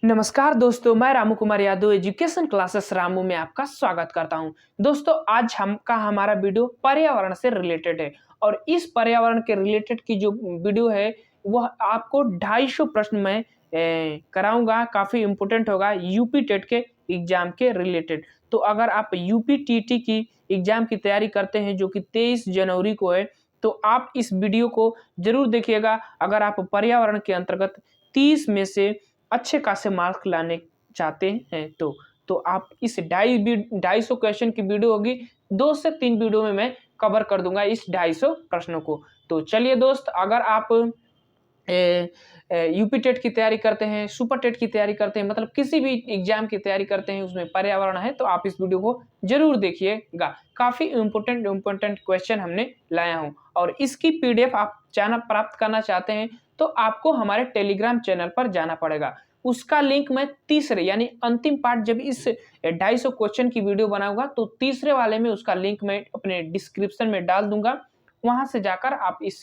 नमस्कार दोस्तों, मैं रामू कुमार यादव एजुकेशन क्लासेस रामू में आपका स्वागत करता हूं। दोस्तों, आज हमारा वीडियो पर्यावरण से रिलेटेड है और इस पर्यावरण के रिलेटेड की जो वीडियो है वह आपको 250 प्रश्न में कराऊंगा। काफ़ी इम्पोर्टेंट होगा यूपी टेट के एग्जाम के रिलेटेड। तो अगर आप यूपी टीटी की एग्जाम की तैयारी करते हैं जो कि 23 जनवरी को है, तो आप इस वीडियो को जरूर देखिएगा। अगर आप पर्यावरण के अंतर्गत 30 में से अच्छे खासे मार्क्स लाने चाहते हैं तो आप इस 250 क्वेश्चन की वीडियो होगी, 2 से 3 वीडियो में मैं कवर कर दूंगा इस 250 प्रश्नों को। तो चलिए दोस्त, अगर आप यूपी टेट की तैयारी करते हैं, सुपर टेट की तैयारी करते हैं, मतलब किसी भी एग्जाम की तैयारी करते हैं उसमें पर्यावरण है, तो आप इस वीडियो को जरूर देखिएगा। काफ़ी इम्पोर्टेंट क्वेश्चन हमने लाया हूँ और इसकी पीडीएफ आप प्राप्त करना चाहते हैं तो आपको हमारे टेलीग्राम चैनल पर जाना पड़ेगा। उसका लिंक मैं तीसरे यानी अंतिम पार्ट जब इस 250 क्वेश्चन की वीडियो बनाऊंगा तो तीसरे वाले में उसका लिंक मैं अपने डिस्क्रिप्शन में डाल दूंगा। वहां से जाकर आप इस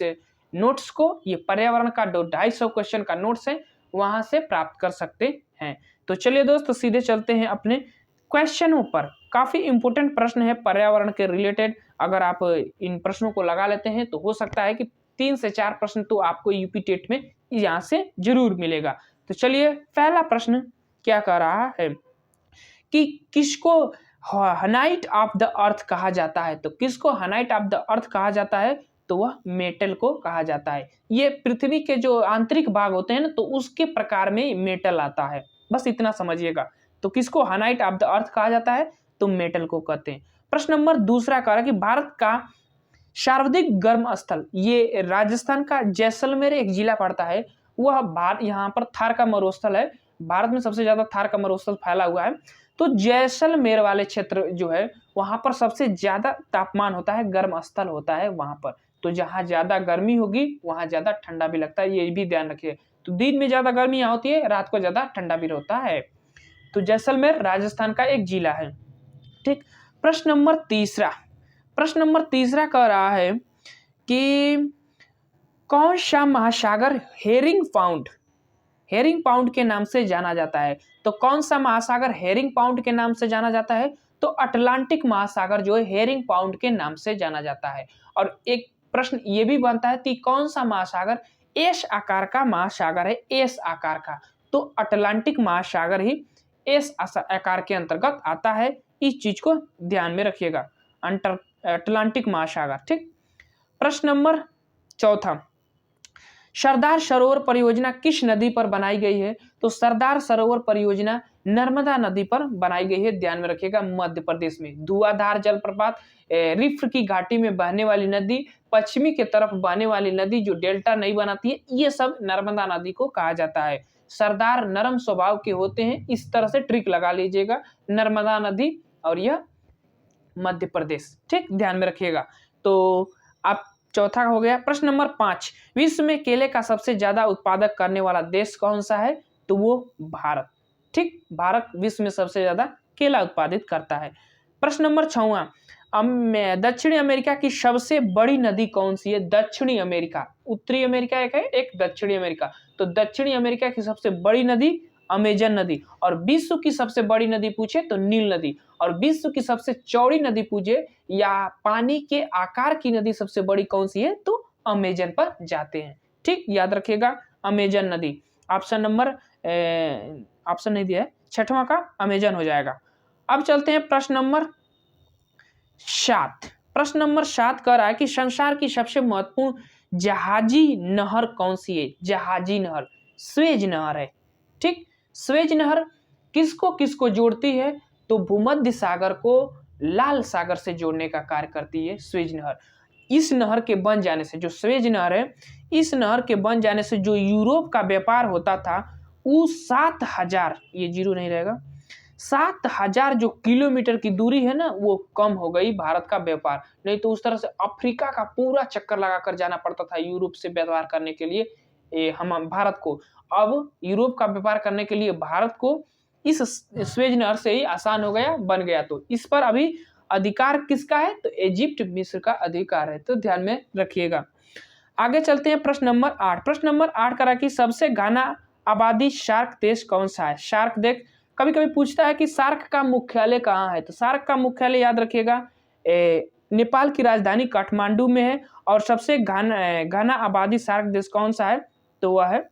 नोट्स को, ये पर्यावरण का 250 क्वेश्चन का नोट्स है, वहां से प्राप्त कर सकते हैं। तो चलिए दोस्त, सीधे चलते हैं अपने क्वेश्चनों पर। काफी इंपोर्टेंट प्रश्न है पर्यावरण के रिलेटेड। अगर आप इन प्रश्नों को लगा लेते हैं तो हो सकता है कि 3 से 4 प्रश्न तो आपको यूपी टेट में यहाँ से जरूर मिलेगा। तो चलिए, पहला प्रश्न क्या कह रहा है कि किसको हनाइट ऑफ द अर्थ कहा जाता है। तो किसको हनाइट ऑफ द अर्थ कहा जाता है, तो वह मेटल को कहा जाता है। ये पृथ्वी के जो आंतरिक भाग होते हैं ना, तो उसके प्रकार में मेटल आता है, बस इतना समझिएगा। तो किसको हनाइट ऑफ द अर्थ कहा जाता है, तो मेटल को कहते हैं। प्रश्न नंबर दूसरा कह रहा है कि भारत का सर्वाधिक गर्म स्थल, ये राजस्थान का जैसलमेर एक जिला पड़ता है। वह भारत, यहाँ पर थार का मरुस्थल है, भारत में सबसे ज्यादा थार का मरुस्थल फैला हुआ है। तो जैसलमेर वाले क्षेत्र जो है वहां पर सबसे ज्यादा तापमान होता है, गर्म स्थल होता है वहां पर। तो जहां ज्यादा गर्मी होगी वहां ज्यादा ठंडा भी लगता है, ये भी ध्यान रखिए। तो दिन में ज्यादा गर्मी यहाँ होती है, रात को ज्यादा ठंडा भी होता है। तो जैसलमेर राजस्थान का एक जिला है। ठीक। प्रश्न नंबर तीसरा कह रहा है कि कौन सा महासागर हेरिंग पाउंड के नाम से जाना जाता है। तो कौन सा महासागर हेरिंग पाउंड के नाम से जाना जाता है, तो अटलांटिक महासागर जो है हेरिंग पाउंड के नाम से जाना जाता है। और एक प्रश्न ये भी बनता है कि कौन सा महासागर एस आकार का महासागर है, एस आकार का। तो अटलांटिक महासागर ही एस आकार के अंतर्गत आता है। इस चीज को ध्यान में रखिएगा, अटलांटिक महासागर। ठीक। प्रश्न नंबर चौथा, सरदार सरोवर परियोजना किस नदी पर बनाई गई है। तो सरदार सरोवर परियोजना नर्मदा नदी पर बनाई गई है, ध्यान में रखिएगा, मध्य प्रदेश में। धुआंधार जलप्रपात, रिफ्ट की घाटी में बहने वाली नदी, पश्चिमी के तरफ बहने वाली नदी जो डेल्टा नहीं बनाती है, ये सब नर्मदा नदी को कहा जाता है। सरदार नरम स्वभाव के होते हैं, इस तरह से ट्रिक लगा लीजिएगा, नर्मदा नदी और यह मध्य प्रदेश। ठीक, ध्यान में रखिएगा। तो आप चौथा हो गया। प्रश्न नंबर 5, विश्व में केले का सबसे ज्यादा उत्पादक करने वाला देश कौन सा है, तो वो भारत। ठीक, भारत विश्व में सबसे ज्यादा केला उत्पादित करता है। प्रश्न नंबर 6, दक्षिणी अमेरिका की सबसे बड़ी नदी कौन सी है। दक्षिणी अमेरिका, उत्तरी अमेरिका एक है, एक दक्षिणी अमेरिका। तो दक्षिणी अमेरिका की सबसे बड़ी नदी अमेजन नदी। और विश्व की सबसे बड़ी नदी पूछे तो नील नदी। और विश्व की सबसे चौड़ी नदी पूछे या पानी के आकार की नदी सबसे बड़ी कौन सी है, तो अमेजन पर जाते हैं। ठीक, याद रखिएगा, अमेजन नदी। ऑप्शन नहीं दिया है, छठवां का अमेजन हो जाएगा। अब चलते हैं प्रश्न नंबर 7। प्रश्न नंबर 7 कह रहा है कि संसार की सबसे महत्वपूर्ण जहाजी नहर कौन सी है। जहाजी नहर स्वेज नहर है। ठीक, स्वेज नहर किसको किसको जोड़ती है, तो भूमध्य सागर को लाल सागर से जोड़ने का कार्य करती है स्वेज नहर। इस नहर के बन जाने से, जो स्वेज नहर है, इस नहर के बन जाने से जो यूरोप का व्यापार होता था वो 7000, ये जीरो नहीं रहेगा, 7000 जो किलोमीटर की दूरी है ना, वो कम हो गई भारत का व्यापार। नहीं तो उस तरह से अफ्रीका का पूरा चक्कर लगाकर जाना पड़ता था यूरोप से व्यापार करने के लिए हम भारत को। अब यूरोप का व्यापार करने के लिए भारत को इस स्वेज नहर से ही आसान हो गया, बन गया। तो इस पर अभी अधिकार किसका है, तो इजिप्ट मिस्र का अधिकार है। तो ध्यान में रखिएगा। आगे चलते हैं प्रश्न नंबर 8। प्रश्न नंबर 8 करा कि सबसे घना आबादी सार्क देश कौन सा है? सार्क देश कभी कभी पूछता है कि सार्क का मुख्यालय कहाँ है, तो सार्क का मुख्यालय याद रखिएगा नेपाल की राजधानी काठमांडू में है। और सबसे घना आबादी सार्क देश कौन सा है? तो वह है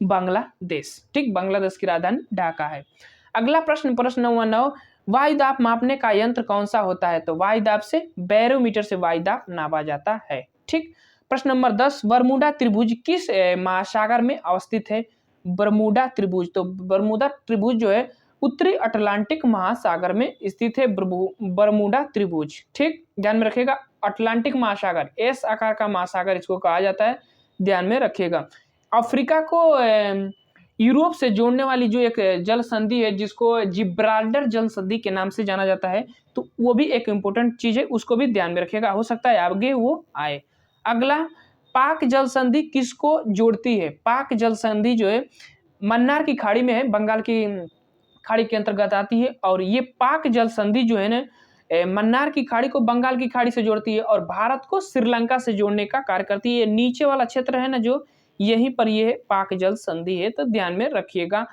बांग्लादेश। ठीक, बांग्लादेश की राजधानी ढाका है। अगला प्रश्न, प्रश्न नंबर 9, वायुदाब मापने का यंत्र कौन सा होता है? तो वायुदाब से बैरोमीटर से वायुदाब नापा जाता है। ठीक, प्रश्न नंबर 10, बरमूडा त्रिभुज किस महासागर में अवस्थित है? बरमूडा त्रिभुज, तो बरमूडा त्रिभुज जो है उत्तरी अटलांटिक महासागर में स्थित है बरमूडा त्रिभुज। ठीक, ध्यान में रखिएगा, अटलांटिक महासागर, एस आकार का महासागर इसको कहा जाता है, ध्यान में रखिएगा। अफ्रीका को यूरोप से जोड़ने वाली जो एक जल संधि है जिसको जिब्राल्टर जल संधि के नाम से जाना जाता है, तो वो भी एक इम्पोर्टेंट चीज है, उसको भी ध्यान में रखिएगा, हो सकता है आगे वो आए। अगला, पाक जल संधि किसको जोड़ती है? पाक जल संधि जो है मन्नार की खाड़ी में है, बंगाल की खाड़ी के अंतर्गत आती है। और ये पाक जल संधि जो है ना मन्नार की खाड़ी को बंगाल की खाड़ी से जोड़ती है और भारत को श्रीलंका से जोड़ने का कार्य करती है। नीचे वाला क्षेत्र है ना जो, यहीं पर ये पाक जल संधि है, तो ध्यान में रखिएगा।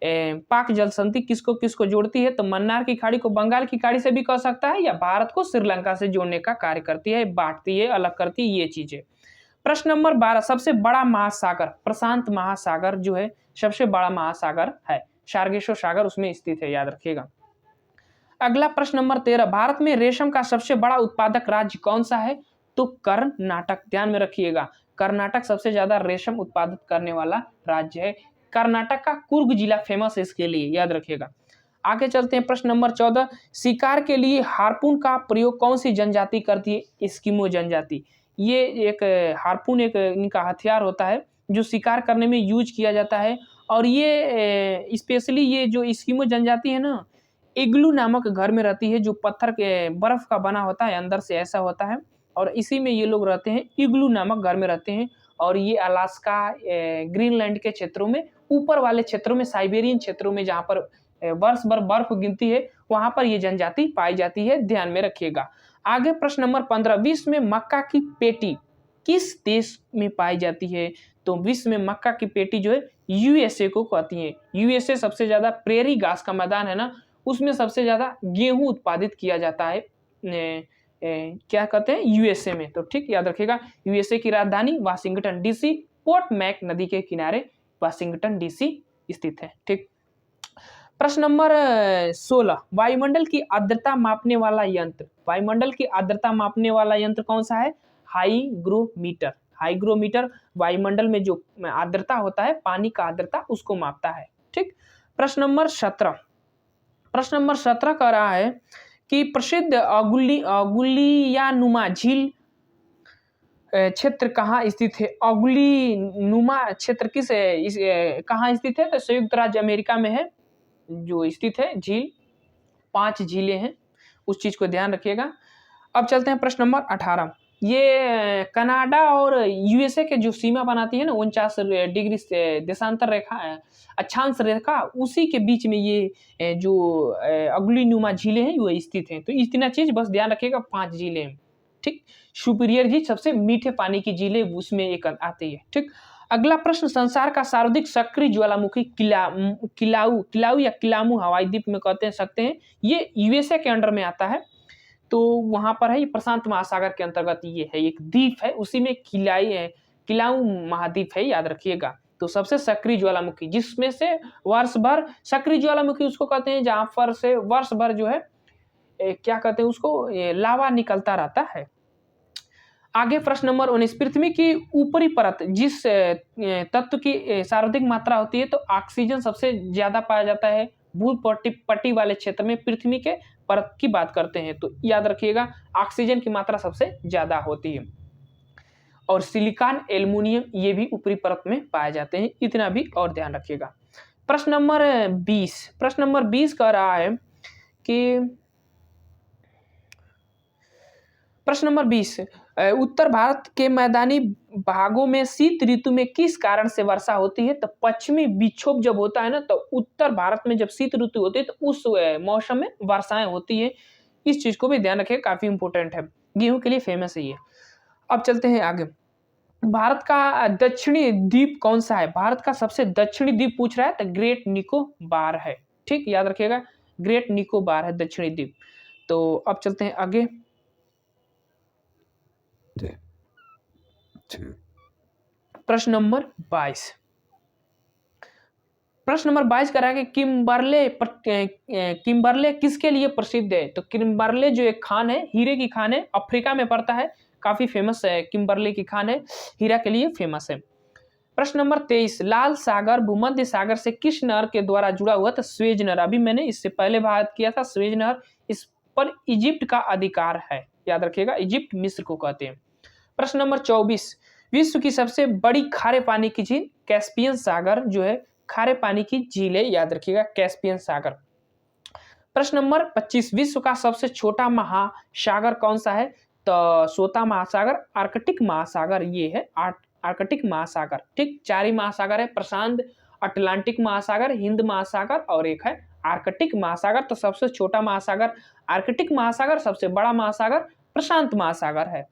पाक जल संधि किसको किसको जोड़ती है? तो मन्नार की खाड़ी को बंगाल की खाड़ी से भी कह सकता है, या भारत को श्रीलंका से जोड़ने का कार्य करती है, बांटती है, अलग करती है, ये चीजें। प्रश्न नंबर 12, सबसे बड़ा महासागर, प्रशांत महासागर जो है सबसे बड़ा महासागर है, सार्गेश्वर सागर उसमें स्थित है, याद रखिएगा। अगला प्रश्न नंबर 13, भारत में रेशम का सबसे बड़ा उत्पादक राज्य कौन सा है? तो कर्नाटक, ध्यान में रखिएगा, कर्नाटक सबसे ज्यादा रेशम उत्पादित करने वाला राज्य है। कर्नाटक का कुर्ग जिला फेमस है इसके लिए, याद रखिएगा। आगे चलते हैं, प्रश्न नंबर 14, शिकार के लिए हार्पून का प्रयोग कौन सी जनजाति करती है? एस्किमो जनजाति। ये एक हार्पून एक इनका हथियार होता है जो शिकार करने में यूज किया जाता है। और ये स्पेशली ये जो एस्किमो जनजाति है ना, इग्लू नामक घर में रहती है जो पत्थर के बर्फ का बना होता है, अंदर से ऐसा होता है, और इसी में ये लोग रहते हैं, इग्लू नामक घर में रहते हैं। और ये अलास्का, ग्रीनलैंड के क्षेत्रों में, ऊपर वाले क्षेत्रों में, साइबेरियन क्षेत्रों में जहाँ पर वर्ष भर बर्फ गिरती है, वहां पर ये जनजाति पाई जाती है, ध्यान में रखिएगा। आगे प्रश्न नंबर 15, विश्व में मक्का की पेटी किस देश में पाई जाती है? तो विश्व में मक्का की पेटी जो है यूएसए को कहती है। यूएसए सबसे ज्यादा प्रेरी घास का मैदान है ना, उसमें सबसे ज्यादा गेहूं उत्पादित किया जाता है, क्या कहते हैं, यूएसए में। तो ठीक, याद रखिएगा, यूएसए की राजधानी वाशिंगटन डीसी, पोर्ट मैक नदी के किनारे वाशिंगटन डीसी स्थित है। ठीक, प्रश्न नंबर 16, वायुमंडल की आर्द्रता मापने वाला यंत्र, वायुमंडल की आर्द्रता मापने वाला यंत्र कौन सा है? हाईग्रोमीटर। हाईग्रोमीटर वायुमंडल में जो आर्द्रता होता है, पानी का आर्द्रता, उसको मापता है। ठीक, प्रश्न नंबर 17, प्रश्न नंबर 17 कह रहा है कि प्रसिद्ध औगुलियानुमा झील क्षेत्र कहाँ स्थित है? औगुलीनुमा क्षेत्र कहाँ स्थित है? तो संयुक्त राज्य अमेरिका में है जो स्थित है झील, 5 झीलें हैं, उस चीज को ध्यान रखिएगा। अब चलते हैं प्रश्न नंबर 18, ये कनाडा और यूएसए के जो सीमा बनाती है ना, 49 डिग्री से देशांतर रेखा, अक्षांश रेखा, उसी के बीच में ये जो अगुलीनुमा झीलें हैं वो स्थित हैं। तो इतना चीज बस ध्यान रखिएगा, 5 झीलें हैं। ठीक, सुपीरियर झील सबसे मीठे पानी की झील है, उसमें एक आती है। ठीक, अगला प्रश्न, संसार का सर्वाधिक सक्रिय ज्वालामुखी किलाऊ या किलामू हवाई द्वीप में कहते हैं सकते हैं, ये यूएसए के अंडर में आता है, तो वहां पर है, ये प्रशांत महासागर के अंतर्गत ये है, एक द्वीप है, उसी में किलाऊ महाद्वीप है, याद रखिएगा। तो सबसे सक्रिय ज्वालामुखी, जिसमें से वर्ष भर, सक्रिय ज्वालामुखी उसको कहते हैं जहां पर से वर्ष भर जो है क्या कहते हैं उसको, लावा निकलता रहता है। आगे प्रश्न नंबर 19, पृथ्वी की ऊपरी परत जिस तत्व की सर्वाधिक मात्रा होती है, तो ऑक्सीजन सबसे ज्यादा पाया जाता है, भूपट्टी वाले क्षेत्र में पृथ्वी के परत की बात करते हैं, तो याद रखिएगा ऑक्सीजन की मात्रा सबसे ज्यादा होती है। और सिलिकॉन, एल्युमिनियम ये भी ऊपरी परत में पाए जाते हैं, इतना भी और ध्यान रखिएगा। प्रश्न नंबर 20, प्रश्न नंबर 20 कह रहा है कि प्रश्न नंबर 20, उत्तर भारत के मैदानी भागों में शीत ऋतु में किस कारण से वर्षा होती है? तो पश्चिमी विक्षोभ जब होता है ना, तो उत्तर भारत में जब शीत ऋतु होती है तो उस मौसम में वर्षाएं होती है। इस चीज को भी ध्यान रखिए, काफी इंपॉर्टेंट है, गेहूं के लिए फेमस है ये। अब चलते हैं आगे, भारत का दक्षिणी द्वीप कौन सा है? भारत का सबसे दक्षिणी द्वीप पूछ रहा है तो ग्रेट निकोबार है। ठीक, याद रखिएगा, ग्रेट निकोबार है दक्षिणी द्वीप। तो अब चलते हैं आगे। प्रश्न नंबर 22। प्रश्न नंबर 22 कह रहा है कि किम्बरले किसके लिए प्रसिद्ध है? तो किम्बरले जो एक खान है, हीरे की खान है, अफ्रीका में पड़ता है, काफी फेमस है, किम्बरले की खान है, हीरा के लिए फेमस है। प्रश्न नंबर 23, लाल सागर भूमध्य सागर से किस नहर के द्वारा जुड़ा हुआ? तो स्वेज नहर, अभी मैंने इससे पहले बात किया था, स्वेज नहर। इस पर इजिप्ट का अधिकार है, याद रखिएगा, इजिप्ट मिस्र को कहते हैं। प्रश्न नंबर 24, विश्व की सबसे बड़ी खारे पानी की झील? कैस्पियन सागर जो है खारे पानी की झील है, याद रखिएगा, कैस्पियन सागर। प्रश्न नंबर 25, विश्व का सबसे छोटा महासागर कौन सा है? तो छोटा महासागर आर्कटिक महासागर ये है, आर्कटिक महासागर। ठीक, 4 ही महासागर है, प्रशांत, अटलांटिक महासागर, हिंद महासागर और एक है आर्कटिक महासागर। तो सबसे छोटा महासागर आर्कटिक महासागर, सबसे बड़ा महासागर प्रशांत महासागर है।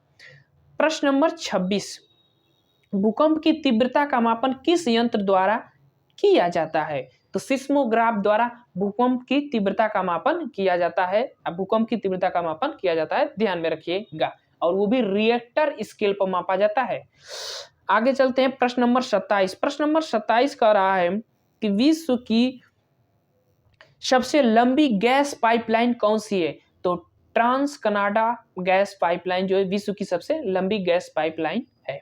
प्रश्न नंबर 26, भूकंप की तीव्रता का मापन किस यंत्र द्वारा किया जाता है? तो सिस्मोग्राफ द्वारा भूकंप की तीव्रता का मापन किया जाता है। अब भूकंप की तीव्रता का मापन किया जाता है, ध्यान में रखिएगा, और वो भी रिएक्टर स्केल पर मापा जाता है। आगे चलते हैं, प्रश्न नंबर 27। प्रश्न नंबर 27 कह रहा है कि विश्व की सबसे लंबी गैस पाइपलाइन कौन सी है? तो ट्रांस कनाडा गैस पाइपलाइन जो है विश्व की सबसे लंबी गैस पाइपलाइन है।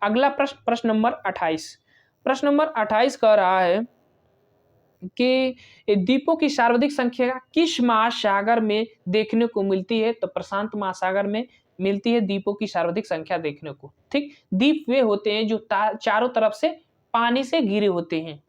अगला प्रश्न, प्रश्न नंबर 28। प्रश्न नंबर 28 कह रहा है कि द्वीपों की सर्वाधिक संख्या किस महासागर में देखने को मिलती है? तो प्रशांत महासागर में मिलती है द्वीपों की सर्वाधिक संख्या देखने को। ठीक, द्वीप वे होते हैं जो चारों तरफ से पानी से घिरे होते हैं,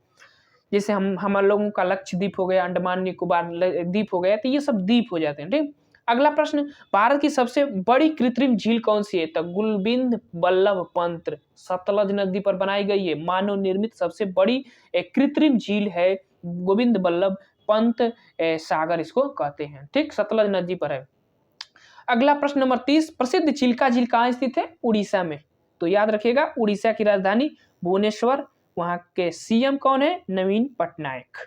जैसे हम लोगों का लक्षद्वीप हो गया, अंडमान निकोबार द्वीप हो गया, तो ये सब द्वीप हो जाते हैं। ठीक, अगला प्रश्न, भारत की सबसे बड़ी कृत्रिम झील कौन सी है? तो गोविंद बल्लभ पंत सतलज नदी पर बनाई गई है, मानव निर्मित सबसे बड़ी कृत्रिम झील है, गोविंद बल्लभ पंत सागर इसको कहते हैं। ठीक, सतलज नदी पर है। अगला प्रश्न नंबर 30, प्रसिद्ध चिल्का झील कहाँ स्थित है? उड़ीसा में। तो याद रखिएगा, उड़ीसा की राजधानी भुवनेश्वर, वहां के सीएम कौन है? नवीन पटनायक।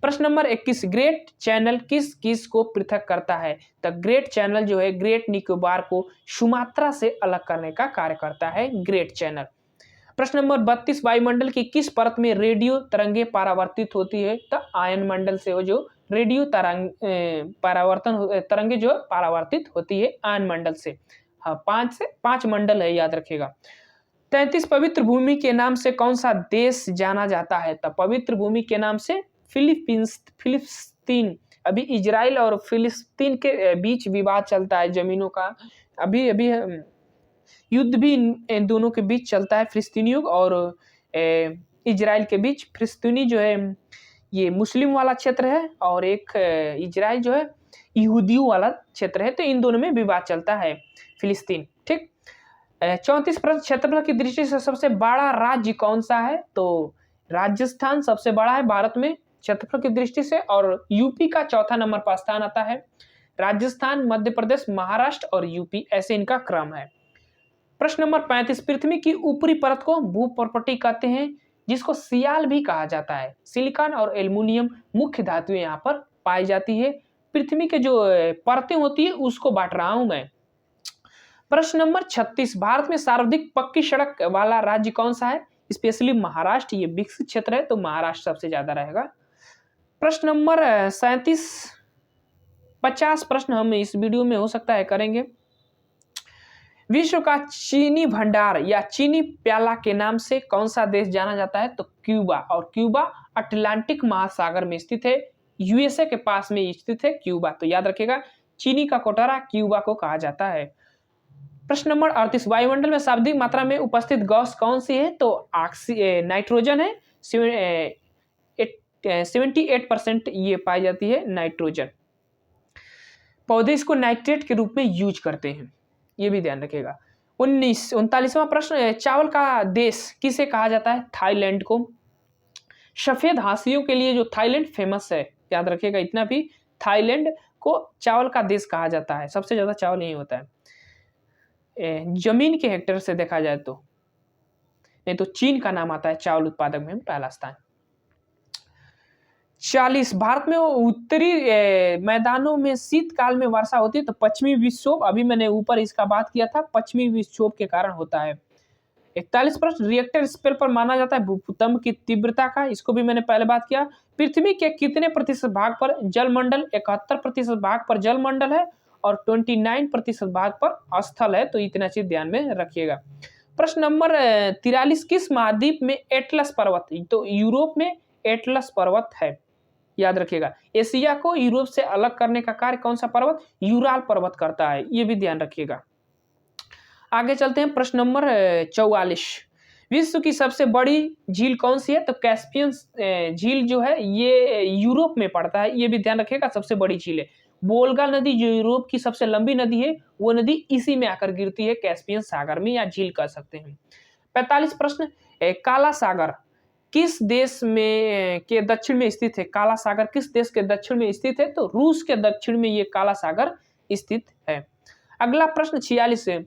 प्रश्न नंबर 21, ग्रेट चैनल किस किस को पृथक करता है? तो ग्रेट चैनल जो है ग्रेट निकोबार को सुमात्रा से अलग करने का कार्य करता है, ग्रेट चैनल। प्रश्न नंबर 32, वायुमंडल की किस परत में रेडियो तरंगे परावर्तित होती है? तो आयन मंडल से वो जो रेडियो तरंगे जो परावर्तित होती है आयन मंडल से। हाँ, 5 मंडल है, याद रखिएगा। 33, पवित्र भूमि के नाम से कौन सा देश जाना जाता है? तो पवित्र भूमि के नाम से फिलिस्तीन। अभी इजराइल और फिलिस्तीन के बीच विवाद चलता है जमीनों का, अभी अभी युद्ध भी इन दोनों के बीच चलता है, फिलिस्तीनियों और इजराइल के बीच। फिलिस्तीनी जो है ये मुस्लिम वाला क्षेत्र है और एक इजराइल जो है यहूदियों वाला क्षेत्र है, तो इन दोनों में विवाद चलता है, फिलिस्तीन। ठीक, 34 प्रश्न, क्षेत्रफल की दृष्टि से सबसे बड़ा राज्य कौन सा है? तो राजस्थान सबसे बड़ा है भारत में क्षेत्रफल की दृष्टि से, और यूपी का चौथा नंबर पर स्थान आता है। राजस्थान, मध्य प्रदेश, महाराष्ट्र और यूपी, ऐसे इनका क्रम है। प्रश्न नंबर 35, पृथ्वी की ऊपरी परत को भूपर्पटी कहते हैं, जिसको सियाल भी कहा जाता है। सिलिकॉन और एल्युमिनियम मुख्य धातुएं यहाँ पर पाई जाती है। पृथ्वी के जो परतें होती है उसको बांट रहा हूं मैं। प्रश्न नंबर 36, भारत में सर्वाधिक पक्की सड़क वाला राज्य कौन सा है? स्पेशली महाराष्ट्र, ये विकसित क्षेत्र है तो महाराष्ट्र सबसे ज्यादा रहेगा। प्रश्न नंबर 37, 50 प्रश्न हम इस वीडियो में हो सकता है करेंगे। विश्व का चीनी भंडार या चीनी प्याला के नाम से कौन सा देश जाना जाता है? तो क्यूबा, और क्यूबा अटलांटिक महासागर में स्थित है, यूएसए के पास में स्थित है क्यूबा। तो याद रखिएगा, चीनी का कोटरा क्यूबा को कहा जाता है। प्रश्न नंबर 38, वायुमंडल में सर्वाधिक मात्रा में उपस्थित गैस कौन सी है? तो नाइट्रोजन है, 78% ये पाई जाती है नाइट्रोजन। पौधे इसको नाइट्रेट के रूप में यूज करते हैं, ये भी ध्यान रखिएगा। 39वां प्रश्न, चावल का देश किसे कहा जाता है? थाईलैंड को। सफेद हाशियों के लिए जो थाईलैंड फेमस है, याद रखिएगा इतना भी, थाईलैंड को चावल का देश कहा जाता है, सबसे ज्यादा चावल यही होता है जमीन के हेक्टेयर से देखा जाए तो। नहीं तो चीन का नाम आता है चावल उत्पादक में पहला स्थान। 40 भारत में उत्तरी मैदानों में शीतकाल में वर्षा होती है तो पश्चिमी विक्षोभ, अभी मैंने ऊपर इसका बात किया था, पश्चिमी विक्षोभ के कारण होता है। 41 प्रश्न रिएक्टर स्केल पर माना जाता है भूकंप की तीव्रता का, इसको भी मैंने पहले बात किया। पृथ्वी के कितने प्रतिशत भाग पर जलमंडल, 71% भाग पर जलमंडल है और 29% भाग पर स्थल है, तो इतना चीज ध्यान में रखिएगा। प्रश्न नंबर 43 किस महाद्वीप में एटलस पर्वत, तो यूरोप में एटलस पर्वत है, याद रखिएगा। एशिया को यूरोप से अलग करने का कार्य कौन सा पर्वत, यूराल पर्वत करता है, ये भी ध्यान रखिएगा। आगे चलते हैं प्रश्न नंबर 44 विश्व की सबसे बड़ी झील कौन सी है, तो कैस्पियन झील जो है ये यूरोप में पड़ता है, ये भी ध्यान रखिएगा, सबसे बड़ी झील है। वोल्गा नदी जो यूरोप की सबसे लंबी नदी है वो नदी इसी में आकर गिरती है, कैस्पियन सागर में, या झील कह सकते हैं। 45 प्रश्न काला सागर किस देश में के दक्षिण में स्थित है, काला सागर किस देश के दक्षिण में स्थित है, तो रूस के दक्षिण में ये काला सागर स्थित है। अगला प्रश्न 46 है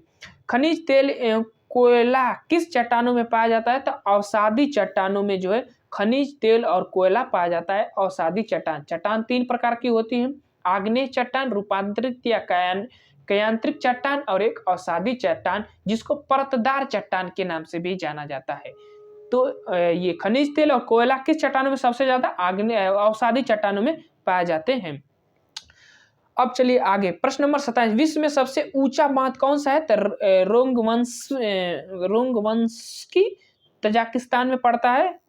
खनिज तेल एवं कोयला किस चट्टानों में पाया जाता है, तो अवसादी चट्टानों में जो है खनिज तेल और कोयला पाया जाता है। अवसादी चट्टान, चट्टान 3 प्रकार की होती हैं, आग्नेय चट्टान, रूपांतरित या कयांत्रिक चट्टान और एक अवसादी चट्टान जिसको परतदार चट्टान के नाम से भी जाना जाता है। तो ये खनिज तेल और कोयला किस चट्टानों में सबसे ज्यादा, आग्नेय अवसादी चट्टानों में पाए जाते हैं। अब चलिए आगे प्रश्न नंबर 27 विश्व में सबसे ऊंचा बांध कौन सा है, तो रोंगवंस्की तजाकिस्तान में पड़ता है,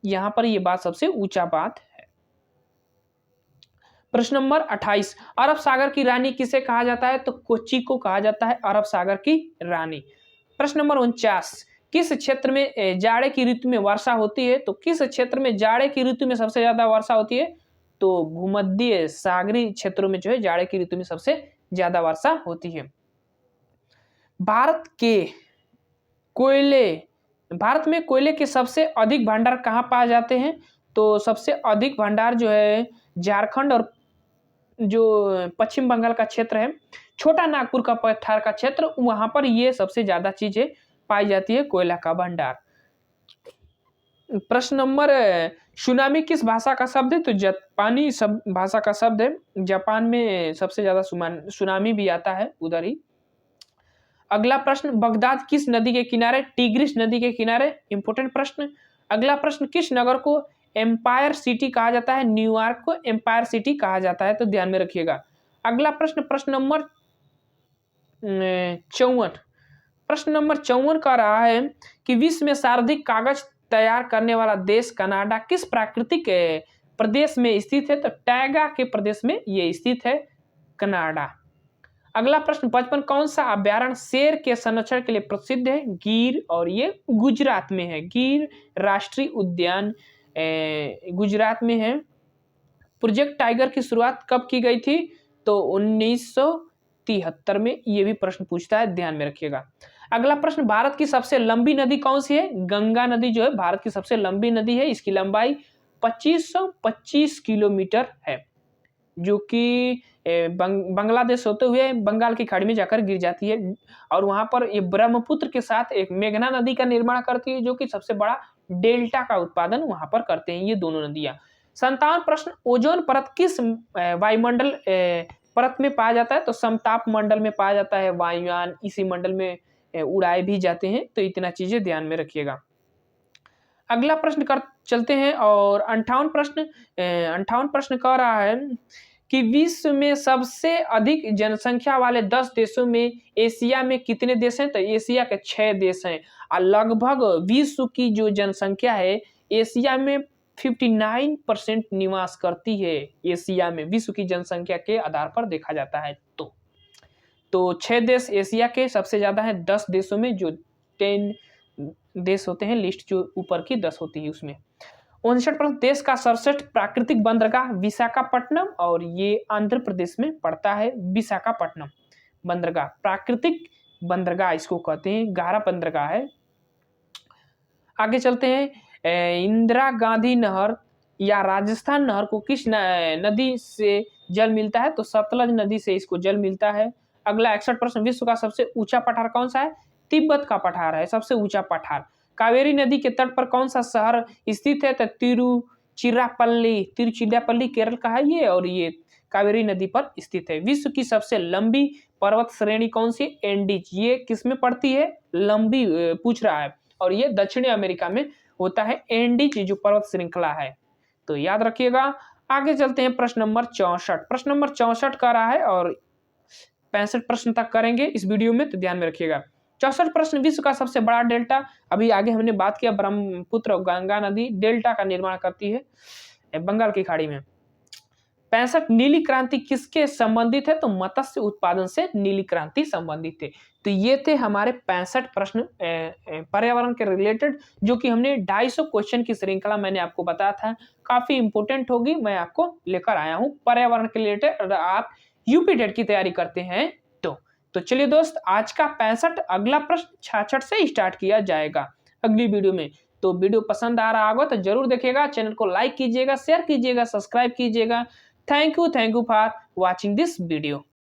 यहां पर यह बात सबसे ऊंचा बात है। प्रश्न नंबर 28 अरब सागर की रानी किसे कहा जाता है, तो कोच्चि को कहा जाता है अरब सागर की रानी। प्रश्न नंबर 49 किस क्षेत्र में जाड़े की ऋतु में वर्षा होती है, तो किस क्षेत्र में जाड़े की ऋतु में सबसे ज्यादा वर्षा होती है, तो भूमध्य सागरीय क्षेत्रों में जो है जाड़े की ऋतु में सबसे ज्यादा वर्षा होती है। भारत में कोयले के सबसे अधिक भंडार कहाँ पाए जाते हैं, तो सबसे अधिक भंडार जो है झारखंड और जो पश्चिम बंगाल का क्षेत्र है, छोटा नागपुर का पठार का क्षेत्र, वहां पर ये सबसे ज्यादा चीजें पाई जाती है, कोयला का भंडार। प्रश्न नंबर सुनामी किस भाषा का शब्द है, तो जापानी भाषा का शब्द है, जापान में सबसे ज्यादा सुनामी भी आता है उधर ही। अगला प्रश्न बगदाद किस नदी के किनारे, टिग्रिस नदी के किनारे, इंपोर्टेंट प्रश्न। अगला प्रश्न किस नगर को एम्पायर सिटी कहा जाता है, न्यूयॉर्क को एम्पायर सिटी कहा जाता है, तो ध्यान में रखिएगा। अगला प्रश्न प्रश्न नंबर 54 प्रश्न नंबर 54 का रहा है कि विश्व में सर्वाधिक कागज तैयार करने वाला देश कनाडा किस प्राकृतिक प्रदेश में स्थित है, तो टैगा के प्रदेश में ये स्थित है कनाडा। अगला प्रश्न 55 कौन सा अभ्यारण्य शेर के संरक्षण के लिए प्रसिद्ध है, गिर, और ये गुजरात में है, गिर राष्ट्रीय उद्यान गुजरात में है। प्रोजेक्ट टाइगर की शुरुआत कब की गई थी, तो 1973 में, ये भी प्रश्न पूछता है, ध्यान में रखिएगा। अगला प्रश्न भारत की सबसे लंबी नदी कौन सी है, गंगा नदी जो है भारत की सबसे लंबी नदी है, इसकी लंबाई 2525 किलोमीटर है, जो कि बांग्लादेश होते हुए बंगाल की खाड़ी में जाकर गिर जाती है, और वहां पर ये ब्रह्मपुत्र के साथ एक मेघना नदी का निर्माण करती है, जो कि सबसे बड़ा डेल्टा का उत्पादन वहां पर करते हैं ये दोनों नदियां। 57 प्रश्न ओजोन परत किस वायुमंडल परत में पाया जाता है, तो समताप मंडल में पाया जाता है, वायुयान इसी मंडल में उड़ाए भी जाते हैं, तो इतना चीजें ध्यान में रखिएगा। अगला प्रश्न कर चलते हैं, और 58 प्रश्न कह रहा है कि विश्व में सबसे अधिक जनसंख्या वाले 10 देशों में एशिया में कितने देश हैं, तो एशिया के 6 देश हैं, और लगभग विश्व की जो जनसंख्या है एशिया में 59% निवास करती है, एशिया में विश्व की जनसंख्या के आधार पर देखा जाता है। तो 6 देश एशिया के सबसे ज्यादा हैं, 10 देशों में जो 10 देश होते हैं, लिस्ट जो ऊपर की 10 होती है उसमें। 59 देश का सर्वश्रेष्ठ प्राकृतिक बंदरगाह विशाखापट्टनम, और ये आंध्र प्रदेश में पड़ता है, विशाखापट्टनम बंदरगाह, प्राकृतिक बंदरगाह इसको कहते हैं, गहरा बंदरगाह है। आगे चलते हैं, इंदिरा गांधी नहर या राजस्थान नहर को किस नदी से जल मिलता है, तो सतलज नदी से इसको जल मिलता है। अगला 61 प्रश्न विश्व का सबसे ऊंचा पठार कौन सा है, तिब्बत का पठार है सबसे ऊंचा पठार। कावेरी नदी के तट पर कौन सा शहर स्थित है? तो तिरुचिरापल्ली केरल का है ये, और ये कावेरी नदी पर स्थित है। विश्व की सबसे लंबी पर्वत श्रेणी कौन सी? एंडीज। ये किस में पड़ती है? लंबी पूछ रहा है, और ये दक्षिणी अमेरिका में होता है एंडीज जो पर्वत श्रृंखला है, तो याद रखिएगा। आगे चलते हैं प्रश्न नंबर 64। प्रश्न नंबर 64 का रहा है और 65 प्रश्न तक करेंगे इस वीडियो में, तो ध्यान में रखिएगा। 64 प्रश्न, विश्व का सबसे बड़ा डेल्टा, अभी आगे हमने बात किया ब्रह्मपुत्र और गंगा नदी डेल्टा का निर्माण करती है बंगाल की खाड़ी में। 65, नीली क्रांति किसके संबंधित है? तो मत्स्य उत्पादन से नीली क्रांति संबंधित है। तो ये थे हमारे 65 प्रश्न पर्यावरण के रिलेटेड, जो कि हमने 250 क्वेश्चन की श्रृंखला मैंने आपको बताया था, काफी इंपोर्टेंट होगी, मैं आपको लेकर आया हूं पर्यावरण के रिलेटेड। अगर आप यूपी टेट की तैयारी करते हैं तो चलिए दोस्त, आज का 65, अगला प्रश्न 66 से स्टार्ट किया जाएगा अगली वीडियो में। तो वीडियो पसंद आ रहा होगा तो जरूर देखिएगा, चैनल को लाइक कीजिएगा, शेयर कीजिएगा, सब्सक्राइब कीजिएगा। Thank you for watching this video.